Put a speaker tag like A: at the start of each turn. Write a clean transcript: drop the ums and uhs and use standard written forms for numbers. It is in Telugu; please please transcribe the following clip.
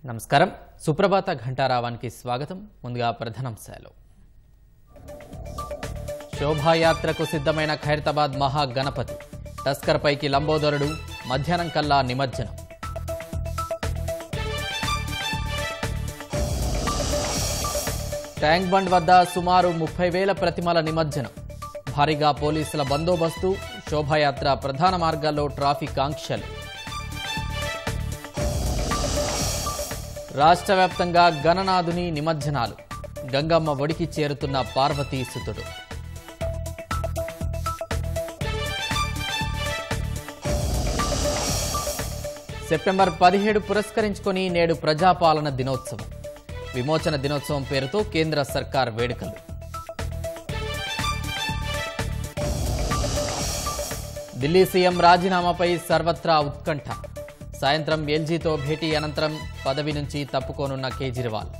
A: నమస్కారం సుప్రభాత ఘంటారావానికి స్వాగతం ముందుగా ప్రధానాంశాలు శోభాయాత్రకు సిద్ధమైన ఖైరతాబాద్ మహా గణపతి టస్కర్ పైకి లంబోదరుడు మధ్యాహ్నం కల్లా నిమజ్జనం ట్యాంక్ బండ్ వద్ద సుమారు 30,000 ప్రతిమల నిమజ్జనం భారీగా పోలీసుల బందోబస్తు శోభాయాత్ర ప్రధాన మార్గాల్లో ట్రాఫిక్ ఆంక్షలు రాష్ట్ర వ్యాప్తంగా గణనాథుని నిమజ్జనాలు గంగమ్మ ఒడికి చేరుతున్న పార్వతీ సుతుడు సెప్టెంబర్ 17 పురస్కరించుకొని నేడు ప్రజాపాలన దినోత్సవం విమోచన దినోత్సవం పేరుతో కేంద్ర సర్కార్ వేడుకలు ఢిల్లీ సీఎం రాజీనామాపై సర్వత్రా ఉత్కంఠ సాయంత్రం ఎల్జీతో భేటీ అనంతరం పదవి నుంచి తప్పుకోనున్న కేజ్రీవాల్